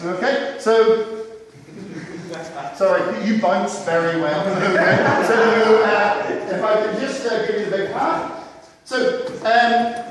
Okay, so, sorry, you bounce very well. Okay, so if I can just give you the big hand. So,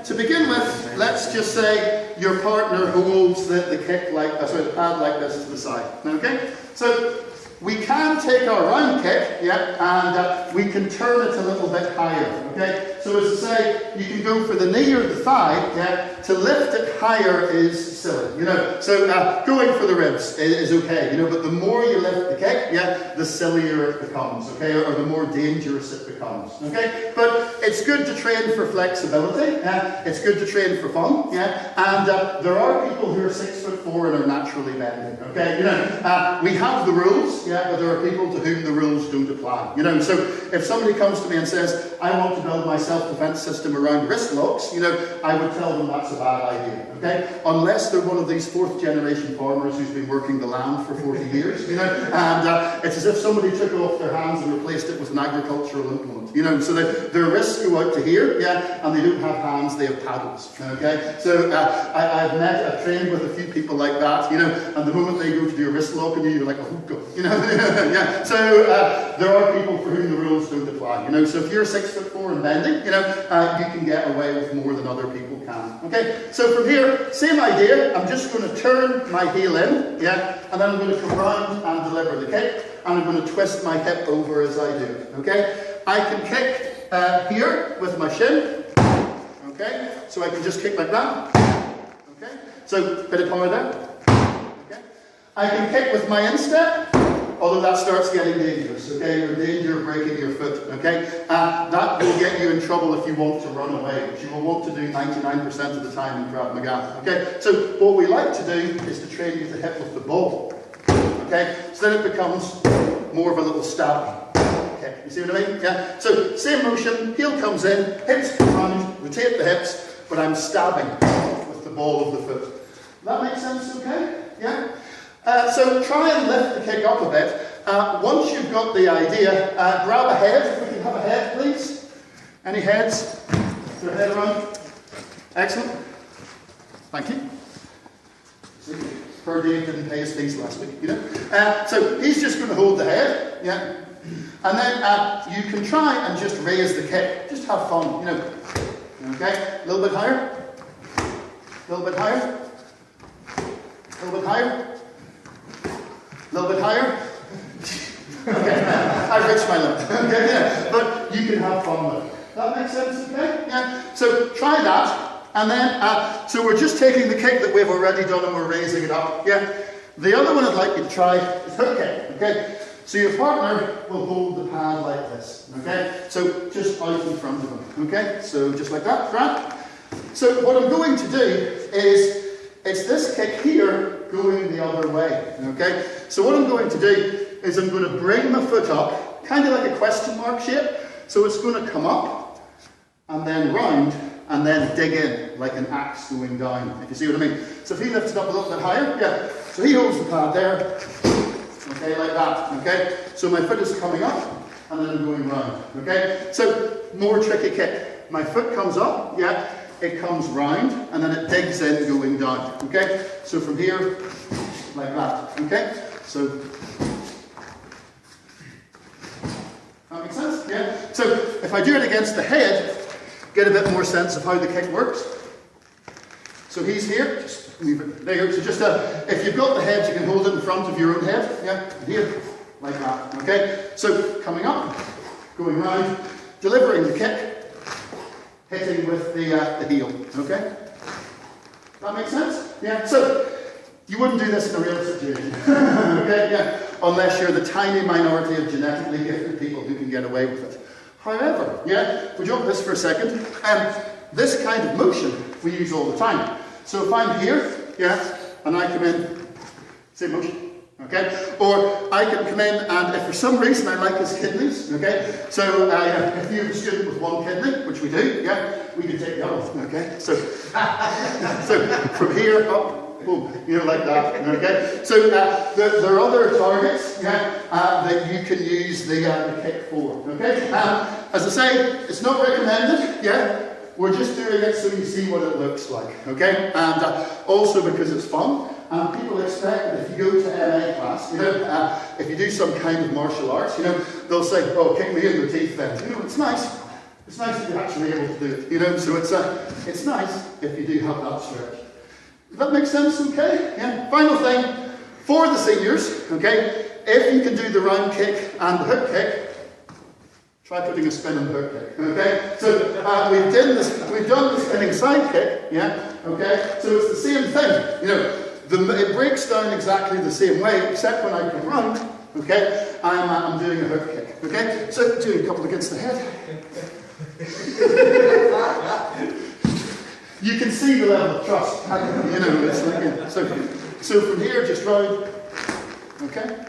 to begin with, let's just say your partner holds the kick like, the pad like this to the side. Okay, so we can take our round kick, yeah, and we can turn it a little bit higher. Okay, so as I say, you can go for the knee or the thigh. Yeah, to lift it higher is silly, you know. So going for the ribs is okay, you know. But the more you lift the kick, yeah, the sillier it becomes, okay, or the more dangerous it becomes, okay. But it's good to train for flexibility. It's good to train for fun, yeah. And there are people who are 6'4" and are naturally bending, okay. You know, we have the rules, yeah, but there are people to whom the rules don't apply, you know. So if somebody comes to me and says, I want to build my self-defense system around wrist locks, you know, I would tell them that's a bad idea, okay? Unless they're one of these 4th generation farmers who's been working the land for 40 years, you know, and it's as if somebody took off their hands and replaced it with an agricultural implement, you know, so their wrists go out to here, yeah, and they don't have hands, they have paddles, okay? So I've trained with a few people like that, you know, and the moment they go to do a wrist lock on you, you're like, oh, go, you know, yeah. So there are people for whom the rules don't apply, you know, so if you're 6'4" and bending, you know, you can get away with more than other people can. Okay, so from here, same idea. I'm just going to turn my heel in, yeah, and then I'm going to come round and deliver the kick, and I'm going to twist my hip over as I do it. Okay, I can kick here with my shin. Okay, so I can just kick like that. Okay, so bit of power there. Okay, I can kick with my instep. Although that starts getting dangerous, okay? You're in danger of breaking your foot, okay? That will get you in trouble if you want to run away, which you will want to do 99% of the time in Krav Maga, okay? So what we like to do is to train you to hit with the ball, okay? So then it becomes more of a little stab. Okay, you see what I mean? Yeah? So same motion, heel comes in, hips come round, rotate the hips, but I'm stabbing with the ball of the foot. That makes sense, okay? Yeah? So try and lift the kick up a bit. Once you've got the idea, grab a head. If we can have a head, please. Any heads? Your head around. Excellent. Thank you. Ferdy didn't pay his fees last week, you know. So he's just going to hold the head, yeah. And then you can try and just raise the kick. Just have fun, you know. Okay, a little bit higher. A little bit higher. A little bit higher. A little bit higher. Okay, I've reached my limit. Okay, yeah. But you can have fun with it. That makes sense, okay? Yeah. So try that, and then so we're just taking the kick that we've already done and we're raising it up. Yeah. The other one I'd like you to try is hook kick. Okay. So your partner will hold the pad like this. Okay. So just out in front of them. Okay. So just like that, right? So what I'm going to do is it's this kick here going the other way, okay? So what I'm going to do is I'm going to bring my foot up, kind of like a question mark shape. So it's going to come up, and then round, and then dig in, like an axe going down, if you see what I mean. So if he lifts it up a little bit higher, yeah. So he holds the pad there, okay, like that, okay? So my foot is coming up, and then I'm going round, okay? So more tricky kick. My foot comes up, yeah. It comes round, and then it digs in going down, okay? So from here, like that, okay? So, that makes sense? Yeah? So, if I do it against the head, get a bit more sense of how the kick works. So he's here, just leave it, there you go. So just, if you've got the head, you can hold it in front of your own head, yeah? Here, like that, okay? So, coming up, going round, delivering the kick, hitting with the heel, okay? That makes sense? Yeah, so you wouldn't do this in a real situation, okay? Yeah, unless you're the tiny minority of genetically gifted people who can get away with it. However, yeah, we jump this for a second, this kind of motion we use all the time. So if I'm here, yeah, and I come in, same motion. Okay, or I can come in and if for some reason I like his kidneys, okay, so if you have a student with one kidney, which we do, yeah, we can take the other one, okay, so from here up, boom, you know, like that, okay, so there are other targets, yeah, that you can use the kick for, okay, as I say, it's not recommended, yeah. We're just doing it so you see what it looks like, okay? And also because it's fun, and people expect that if go to MA class, you know, if you do some kind of martial arts, you know, they'll say, oh, kick me in the teeth then. You know, it's nice. It's nice if you're actually able to do it, you know, so it's nice if you do have that stretch. Does that make sense? Okay? Yeah. Final thing, for the seniors, okay, if you can do the round kick and the hook kick, try putting a spin on the hook kick, okay? So we've done the spinning side kick, yeah, okay? So it's the same thing, you know, it breaks down exactly the same way, except when I come round, okay, I'm doing a hook kick, okay? So doing a couple against the head. You can see the level of trust, you know, it's like, yeah. So from here, just round, okay?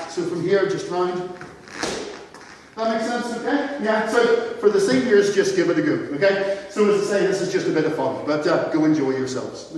So from here, just round. That makes sense, okay? Yeah, so for the seniors, just give it a go, okay? So as I say, this is just a bit of fun, but go enjoy yourselves.